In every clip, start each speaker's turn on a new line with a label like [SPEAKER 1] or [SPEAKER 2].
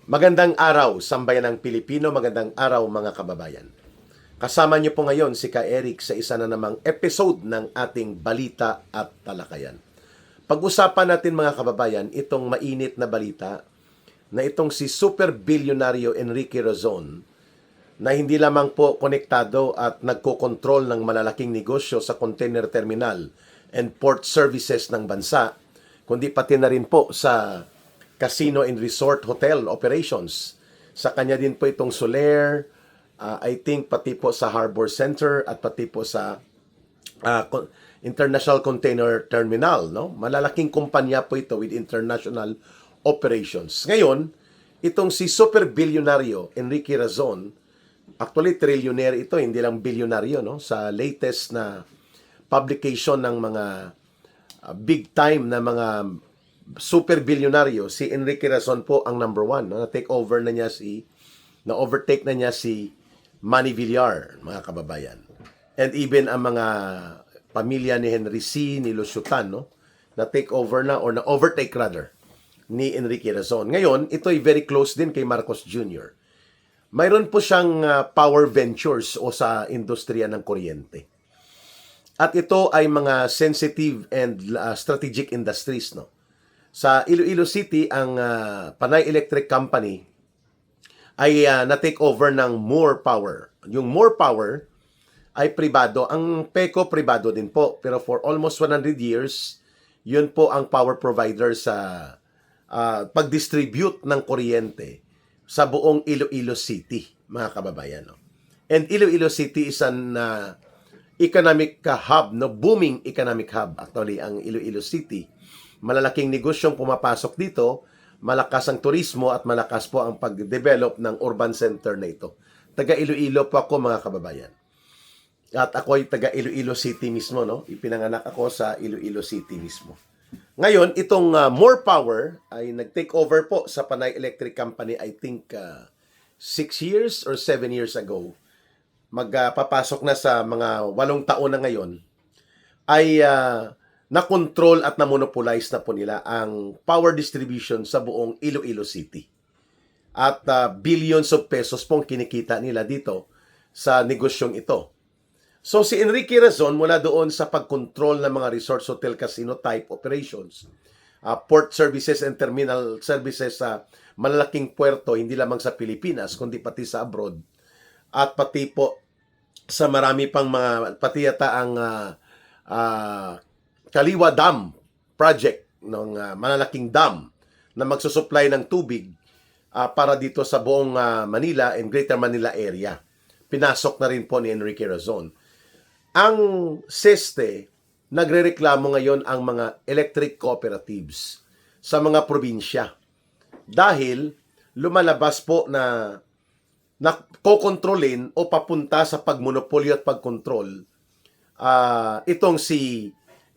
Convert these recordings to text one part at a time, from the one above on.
[SPEAKER 1] Magandang araw, sambayan ng Pilipino. Magandang araw, mga kababayan. Kasama niyo po ngayon si Ka Eric sa isa na namang episode ng ating Balita at Talakayan. Pag-usapan natin, mga kababayan, itong mainit na balita na itong si super bilyonaryo Enrique Razon na hindi lamang po konektado at nagkokontrol ng malalaking negosyo sa container terminal and port services ng bansa, kundi pati na rin po sa casino and resort hotel operations. Sa kanya din po itong Soler, I think pati po sa Harbor Center at pati po sa International Container Terminal. No? Malalaking kumpanya po ito with international operations. Ngayon, itong si super bilyonaryo Enrique Razon, actually trillionaire ito, hindi lang bilyonaryo. No? Sa latest na publication ng mga big time na mga super bilyonaryo, si Enrique Razon po ang number one. No? Na-overtake na niya si Manny Villar, mga kababayan. And even ang mga pamilya ni Henry C., ni Lusutan, no? Na-take over na, or na-overtake rather, ni Enrique Razon. Ngayon, ito ay very close din kay Marcos Jr. Mayroon po siyang power ventures o sa industriya ng kuryente. At ito ay mga sensitive and strategic industries, no? Sa Iloilo City, ang Panay Electric Company ay na-take over ng Moore Power. Yung Moore Power ay pribado. Ang PECO pribado din po. Pero for almost 100 years, yun po ang power provider sa pag-distribute ng kuryente sa buong Iloilo City, mga kababayan. No? And Iloilo City is an economic hub, no? Booming economic hub actually ang Iloilo City. Malalaking negosyong pumapasok dito, malakas ang turismo at malakas po ang pag-develop ng urban center na ito. Taga Iloilo po ako, mga kababayan. At ako ay taga Iloilo City mismo, no? Ipinanganak ako sa Iloilo City mismo. Ngayon, itong Moore Power ay nag-take over po sa Panay Electric Company, I think 6 years or 7 years ago. Magpapasok na sa mga 8 taon na ngayon, ay na-control at na-monopolize na po nila ang power distribution sa buong Iloilo City. At billions of pesos pong kinikita nila dito sa negosyong ito. So si Enrique Razon, mula doon sa pag-control ng mga resorts, hotel, casino type operations, port services and terminal services sa malalaking puerto, hindi lamang sa Pilipinas, kundi pati sa abroad, at pati po sa marami pang mga, pati yata ang Kaliwa Dam project ng malalaking dam na magsusupply ng tubig para dito sa buong Manila and Greater Manila area. Pinasok na rin po ni Enrique Razon. Ang SESTE, nagrereklamo ngayon ang mga electric cooperatives sa mga probinsya dahil lumalabas po na kokontrolin o papunta sa pagmonopolyo at pagkontrol itong si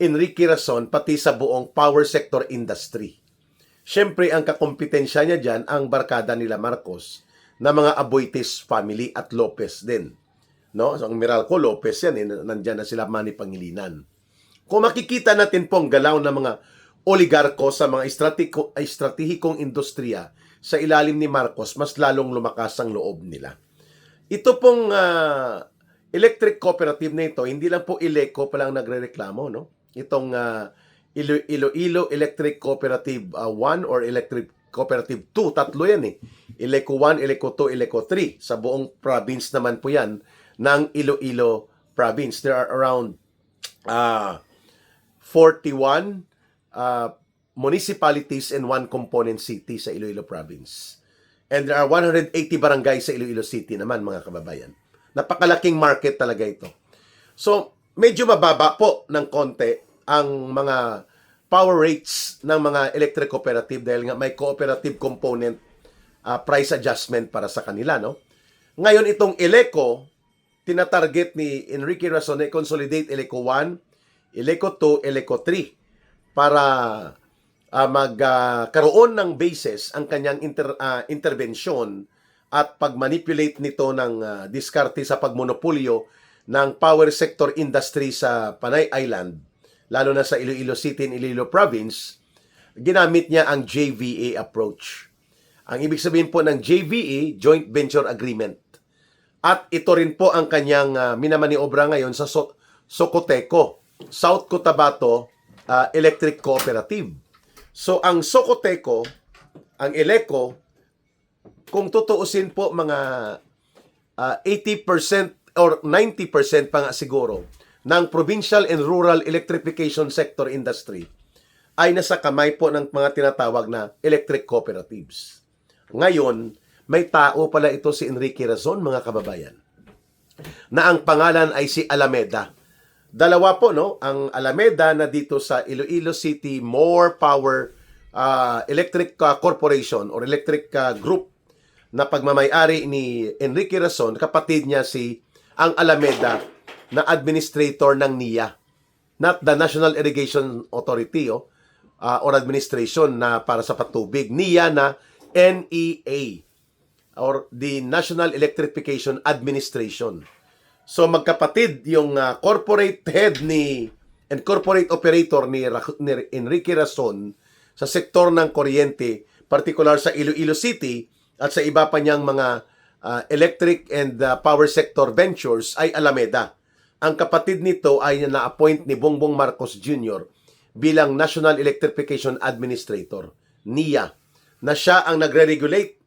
[SPEAKER 1] Enrique Razon pati sa buong power sector industry. Siyempre, ang kakompetensya niya dyan, ang barkada nila Marcos na mga Aboitiz family at Lopez din. No? So, ang Meralco, Lopez yan, nandyan na sila Manny Pangilinan. Kung makikita natin pong galaw ng mga oligarko sa mga estratehikong industriya sa ilalim ni Marcos, mas lalong lumakas ang loob nila. Ito pong electric cooperative na ito, hindi lang po Ileco pa lang nagrereklamo, no? Itong Iloilo Electric Cooperative 1 or Electric Cooperative 2, tatlo yan eh. Ileco 1, Ileco 2, Ileco 3. Sa buong province naman po yan ng Iloilo province. There are around 41 municipalities and 1 component city sa Iloilo province. And there are 180 barangays sa Iloilo City naman, mga kababayan. Napakalaking market talaga ito. So, medyo mababa po ng konti ang mga power rates ng mga electric cooperative dahil nga may cooperative component price adjustment para sa kanila, no? Ngayon, itong Ileco, tinatarget ni Enrique Razon na consolidate Ileco 1, Ileco 2, Ileco 3 para magkaroon ng basis ang kanyang intervention at pag-manipulate nito ng diskarte sa pagmonopolyo ng power sector industry sa Panay Island, lalo na sa Iloilo City and Iloilo Province. Ginamit niya ang JVA approach. Ang ibig sabihin po ng JVE, Joint Venture Agreement. At ito rin po ang kanyang minamaniobra ngayon sa Socoteco, South Cotabato Electric Cooperative. So ang Socoteco, ang Eleco, kung tutuusin po mga 80% or 90% pa nga siguro ng provincial and rural electrification sector industry ay nasa kamay po ng mga tinatawag na electric cooperatives. Ngayon, may tao pala ito si Enrique Razon, mga kababayan, na ang pangalan ay si Alameda. Dalawa po, no? Ang Alameda na dito sa Iloilo City More Power Electric Corporation or Electric Group na pagmamayari ni Enrique Razon, kapatid niya si ang Alameda na administrator ng NIA, not the National Irrigation Authority or administration na para sa patubig, NIA na NEA or the National Electrification Administration. So magkapatid yung corporate head and corporate operator ni Enrique Razon sa sektor ng kuryente, particular sa Iloilo City at sa iba pa niyang mga electric and power sector ventures ay Alameda. Ang kapatid nito ay na-appoint ni Bongbong Marcos Jr. bilang National Electrification Administrator, NIA, na siya ang nagre-regulate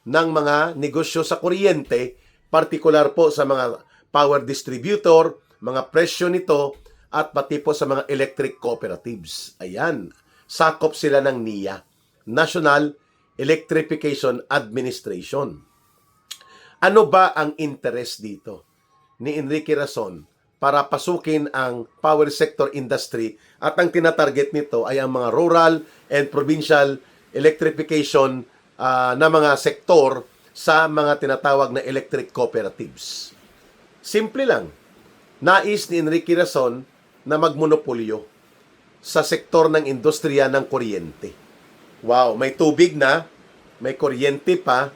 [SPEAKER 1] ng mga negosyo sa kuryente, particular po sa mga power distributor, mga presyo nito, at pati po sa mga electric cooperatives. Ayan, sakop sila ng NIA, National Electrification Administration. Ano ba ang interest dito ni Enrique Razon para pasukin ang power sector industry at ang tinatarget nito ay ang mga rural and provincial electrification na mga sektor sa mga tinatawag na electric cooperatives. Simple lang. Nais ni Enrique Razon na magmonopolyo sa sektor ng industriya ng kuryente. Wow, may tubig na, may kuryente pa,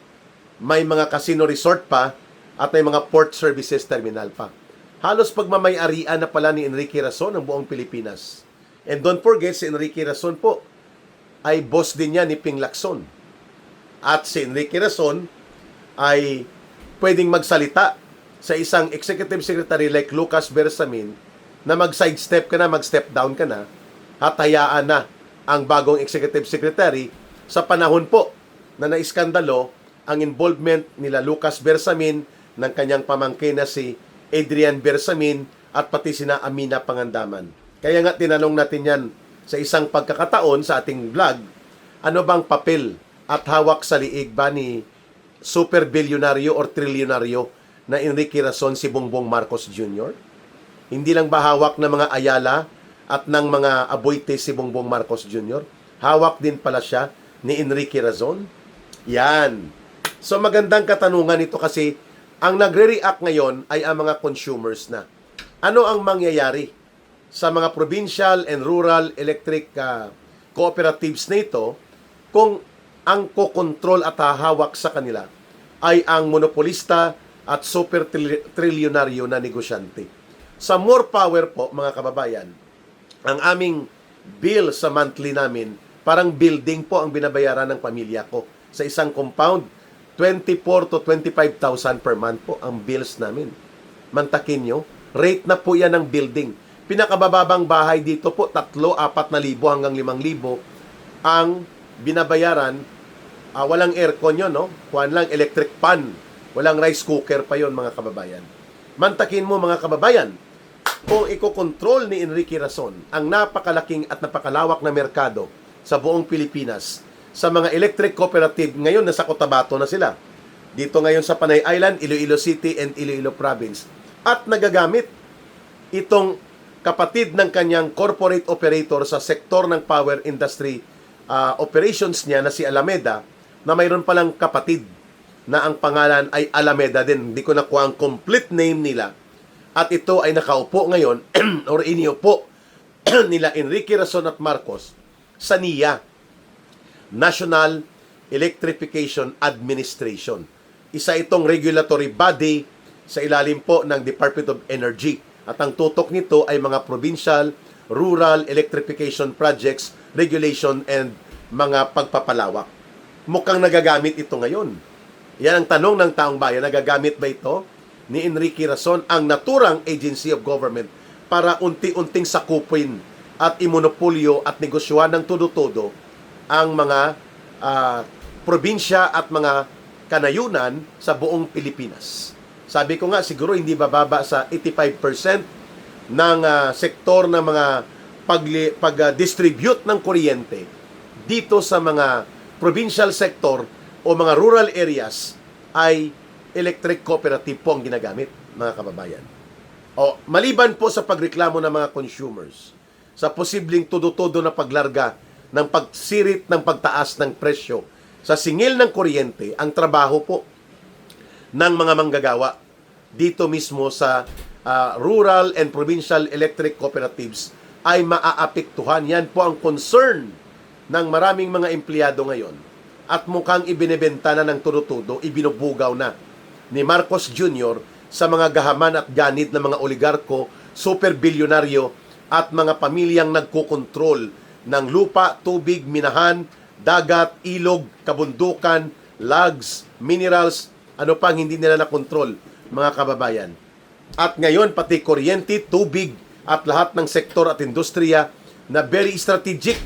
[SPEAKER 1] may mga casino resort pa, at may mga port services terminal pa. Halos pagmamayarian na pala ni Enrique Razon ang buong Pilipinas. And don't forget, si Enrique Razon po ay boss din niya ni Ping Lacson. At si Enrique Razon ay pwedeng magsalita sa isang executive secretary like Lucas Bersamin na mag-sidestep ka na, mag-step down ka na, at hayaan na ang bagong executive secretary sa panahon po na naiskandalo ang involvement nila Lucas Bersamin, ng kanyang pamangkin na si Adrian Bersamin, at pati sina Amina Pangandaman. Kaya nga tinanong natin yan sa isang pagkakataon sa ating vlog, ano bang papel at hawak sa liig ba ni super bilyonaryo or trilyonaryo na Enrique Razon si Bongbong Marcos Jr.? Hindi lang ba hawak ng mga Ayala at ng mga Aboite si Bongbong Marcos Jr.? Hawak din pala siya ni Enrique Razon? Yan. So magandang katanungan ito kasi ang nagre-react ngayon ay ang mga consumers na. Ano ang mangyayari sa mga provincial and rural electric cooperatives na ito kung ang kokontrol at hahawak sa kanila ay ang monopolista at super trilyonaryo na negosyante? Sa More Power po, mga kababayan, ang aming bill sa monthly namin, parang building po ang binabayaran ng pamilya ko. Sa isang compound, 24 to 25,000 per month po ang bills namin. Mantakin nyo, rate na po yan ng building. Pinakabababang bahay dito po, 3,000-4,000 hanggang 5,000 ang binabayaran. Walang aircon yun, no? Kuhaan lang, electric pan. Walang rice cooker pa yon, mga kababayan. Mantakin mo, mga kababayan, kung ikokontrol ni Enrique Razon ang napakalaking at napakalawak na merkado sa buong Pilipinas sa mga electric cooperative, ngayon nasa Cotabato na sila. Dito ngayon sa Panay Island, Iloilo City and Iloilo Province. At nagagamit itong kapatid ng kanyang corporate operator sa sektor ng power industry operations niya na si Alameda, na mayroon palang kapatid na ang pangalan ay Alameda din. Hindi ko nakuha ang complete name nila. At ito ay nakaupo ngayon or iniupo nila Enrique Razon at Marcos sa NIA, National Electrification Administration. Isa itong regulatory body sa ilalim po ng Department of Energy. At ang tutok nito ay mga provincial, rural electrification projects, regulation, and mga pagpapalawak. mukhang nagagamit ito ngayon. Yan ang tanong ng taong bayan, nagagamit ba ito ni Enrique Razon ang naturang agency of government para unti-unting sakupin at imonopolyo at negosyohan ng todo-todo ang mga probinsya at mga kanayunan sa buong Pilipinas. Sabi ko nga, siguro hindi bababa sa 85% ng sektor ng mga pag-distribute ng kuryente dito sa mga provincial sector o mga rural areas ay electric cooperative po ang ginagamit, mga kababayan. O, maliban po sa pagreklamo ng mga consumers sa posibleng todo-todo na paglarga ng pagsirit ng pagtaas ng presyo sa singil ng kuryente, ang trabaho po ng mga manggagawa dito mismo sa rural and provincial electric cooperatives ay maaapektuhan. Yan po ang concern ng maraming mga empleyado ngayon. At mukhang ibinebenta na ng todo-todo, ibinubugaw na ni Marcos Jr. sa mga gahaman at ganid ng mga oligarko, super bilyonaryo at mga pamilyang nagkokontrol ng lupa, tubig, minahan, dagat, ilog, kabundukan, logs, minerals, ano pang hindi nila nakontrol, mga kababayan. At ngayon, pati kuryente, tubig, at lahat ng sektor at industriya na very strategic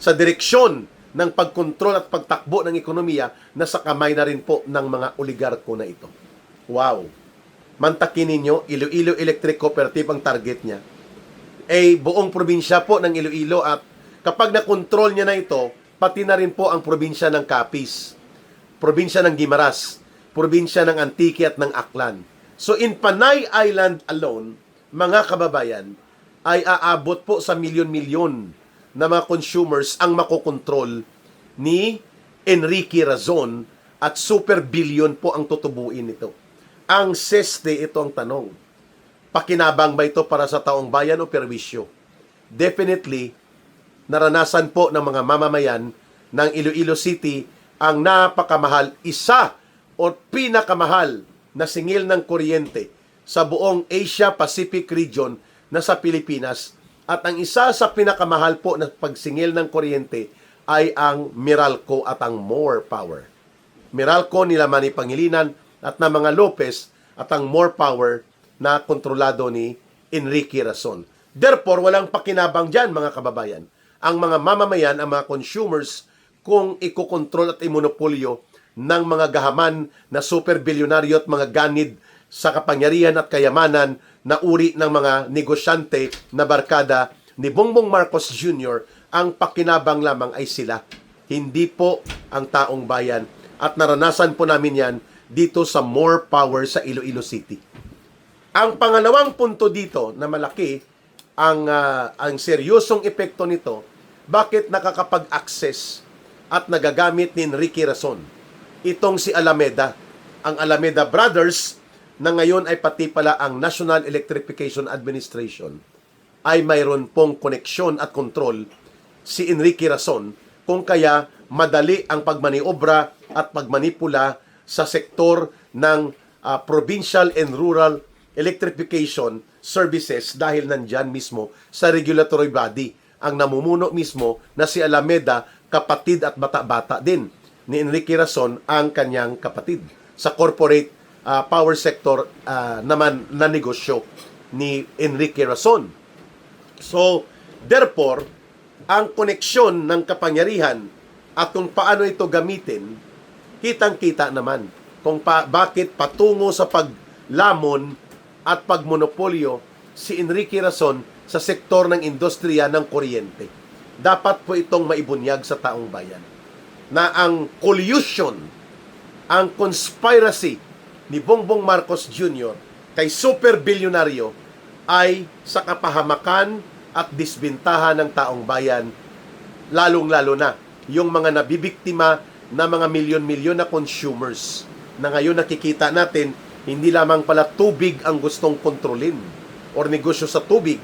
[SPEAKER 1] sa direksyon ng pagkontrol at pagtakbo ng ekonomiya na sa kamay na rin po ng mga oligarko na ito. Wow! Mantakin ninyo, Iloilo Electric Cooperative ang target niya. Buong probinsya po ng Iloilo at kapag nakontrol niya na ito, pati na rin po ang probinsya ng Capiz, probinsya ng Guimaras, probinsya ng Antique at ng Aklan. So in Panay Island alone, mga kababayan, ay aabot po sa milyon-milyon na mga consumers ang makokontrol ni Enrique Razon at super billion po ang tutubuin nito. Ang seste, ito ang tanong. Pakinabang ba ito para sa taong bayan o perwisyo? Definitely, naranasan po ng mga mamamayan ng Iloilo City ang napakamahal, isa o pinakamahal na singil ng kuryente sa buong Asia-Pacific region na sa Pilipinas. At ang isa sa pinakamahal po na pagsingil ng kuryente ay ang Meralco at ang More Power. Meralco nila Manny Pangilinan at na mga Lopez at ang More Power na kontrolado ni Enrique Razon. Therefore, walang pakinabang dyan, mga kababayan. Ang mga mamamayan, ang mga consumers, kung ikokontrol at imonopolyo ng mga gahaman na super bilyonaryo at mga ganid sa kapangyarihan at kayamanan na uri ng mga negosyante na barkada ni Bongbong Marcos Jr., ang pakinabang lamang ay sila. Hindi po ang taong bayan. At naranasan po namin yan dito sa More Power sa Iloilo City. Ang pangalawang punto dito na malaki, ang seryosong epekto nito, bakit nakakapag-access at nagagamit ni Enrique Razon itong si Alameda, ang Alameda Brothers, na ngayon ay pati pala ang National Electrification Administration, ay mayroon pong koneksyon at kontrol si Enrique Razon, kung kaya madali ang pagmaniobra at pagmanipula sa sektor ng provincial and rural electrification services dahil nandyan mismo sa regulatory body ang namumuno mismo na si Alameda, kapatid at bata-bata din ni Enrique Razon, ang kanyang kapatid sa corporate power sector naman na negosyo ni Enrique Razon. So, therefore, ang koneksyon ng kapangyarihan at kung paano ito gamitin, kitang-kita naman kung bakit patungo sa paglamon at pagmonopolyo si Enrique Razon sa sektor ng industriya ng kuryente. Dapat po itong maibunyag sa taong bayan na ang collusion, ang conspiracy ni Bongbong Marcos Jr. kay super bilyonaryo ay sa kapahamakan at disbintahan ng taong bayan, lalong-lalo na yung mga nabibiktima na mga milyon-milyon na consumers na ngayon nakikita natin, hindi lamang pala tubig ang gustong kontrolin or negosyo sa tubig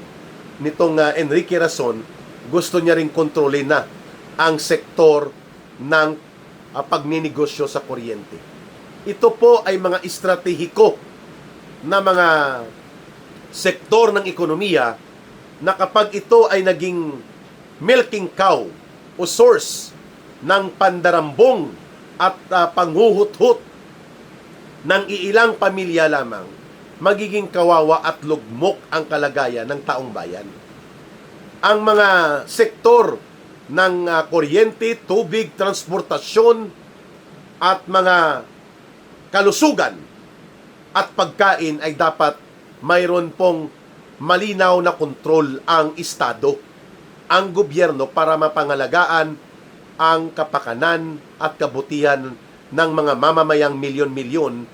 [SPEAKER 1] nitong Enrique Razon, gusto niya rin kontrolin na ang sektor ng pagninegosyo sa kuryente. Ito po ay mga estratehiko na mga sektor ng ekonomiya na kapag ito ay naging milking cow o source ng pandarambong at panghuhut-hut ng iilang pamilya lamang, magiging kawawa at lugmok ang kalagayan ng taong bayan. Ang mga sektor ng kuryente, tubig, transportasyon at mga kalusugan at pagkain ay dapat mayroon pong malinaw na kontrol ang Estado, ang gobyerno para mapangalagaan ang kapakanan at kabutihan ng mga mamamayang milyon-milyon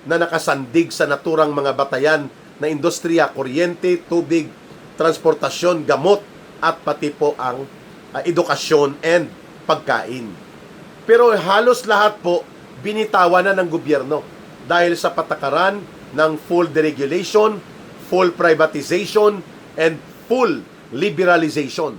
[SPEAKER 1] na nakasandig sa naturang mga batayan na industriya, kuryente, tubig, transportasyon, gamot at pati po ang edukasyon and pagkain. Pero halos lahat po binitawan na ng gobyerno dahil sa patakaran ng full deregulation, full privatization, and full liberalization.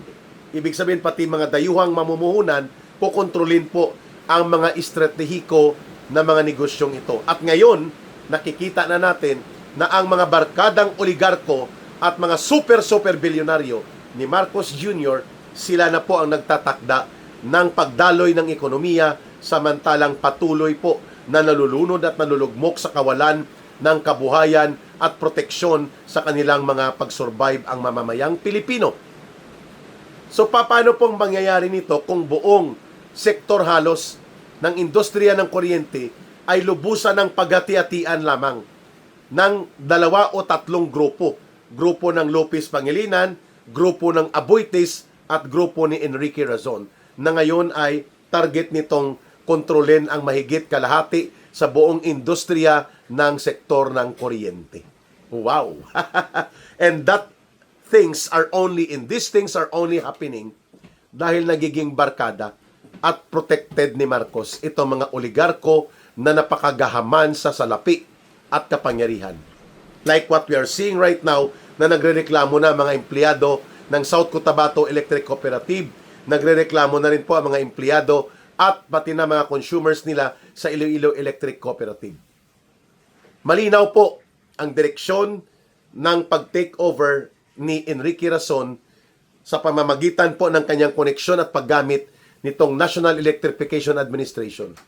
[SPEAKER 1] Ibig sabihin pati mga dayuhang mamumuhunan, kukontrolin po ang mga estratehiko na mga negosyong ito. At ngayon, nakikita na natin na ang mga barkadang oligarko at mga super bilyonaryo ni Marcos Jr., sila na po ang nagtatakda ng pagdaloy ng ekonomiya samantalang patuloy po na nalulunod at nalulugmok sa kawalan ng kabuhayan at proteksyon sa kanilang mga pag-survive ang mamamayang Pilipino. So paano pong mangyayari nito kung buong sektor halos ng industriya ng kuryente ay lubusan ng paghati-hatian lamang ng 2 o 3 grupo. Grupo ng Lopez Pangilinan, grupo ng Aboitiz at grupo ni Enrique Razon na ngayon ay target nitong kontrolin ang mahigit kalahati sa buong industriya ng sektor ng kuryente. Wow! And these things are only happening dahil nagiging barkada at protected ni Marcos itong mga oligarko na napakagahaman sa salapi at kapangyarihan. Like what we are seeing right now na nagrereklamo na mga empleyado ng South Cotabato Electric Cooperative, nagrereklamo na rin po ang mga empleyado at pati na mga consumers nila sa Iloilo Electric Cooperative. Malinaw po ang direksyon ng pag-take over ni Enrique Razon sa pamamagitan po ng kanyang koneksyon at paggamit nitong National Electrification Administration.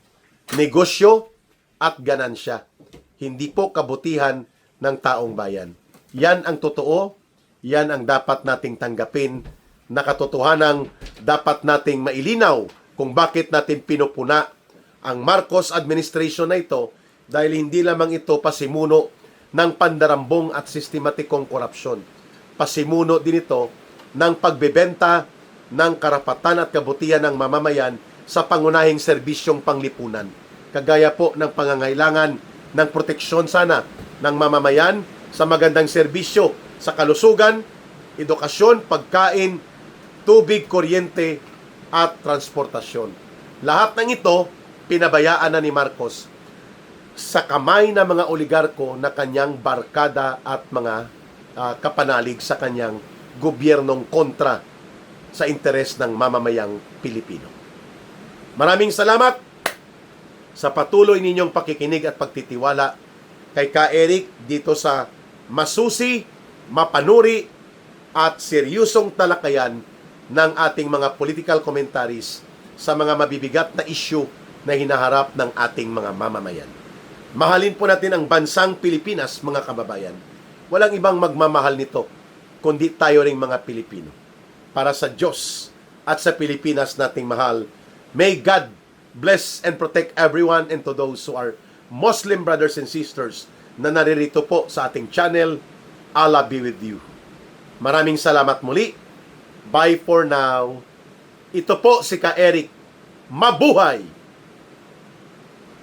[SPEAKER 1] Negosyo at ganansya, hindi po kabutihan ng taong bayan. Yan ang totoo, yan ang dapat nating tanggapin na katotohanang dapat nating mailinaw kung bakit natin pinupuna ang Marcos administration na ito dahil hindi lamang ito pasimuno ng pandarambong at sistematikong korupsyon. Pasimuno din ito ng pagbebenta ng karapatan at kabutihan ng mamamayan sa pangunahing serbisyong panglipunan. Kagaya po ng pangangailangan ng proteksyon sana ng mamamayan sa magandang serbisyo sa kalusugan, edukasyon, pagkain, tubig, kuryente, at transportasyon. Lahat ng ito, pinabayaan na ni Marcos sa kamay ng mga oligarko na kanyang barkada at mga kapanalig sa kanyang gobyernong kontra sa interes ng mamamayang Pilipino. Maraming salamat sa patuloy ninyong pakikinig at pagtitiwala kay Ka Eric dito sa masusi, mapanuri at seryosong talakayan ng ating mga political commentaries sa mga mabibigat na issue na hinaharap ng ating mga mamamayan. Mahalin po natin ang bansang Pilipinas, mga kababayan. Walang ibang magmamahal nito, kundi tayo ring mga Pilipino. Para sa Diyos at sa Pilipinas nating mahal, may God bless and protect everyone, and to those who are Muslim brothers and sisters na naririto po sa ating channel, Allah be with you. Maraming salamat muli. Bye for now. Ito po si Ka Eric. Mabuhay!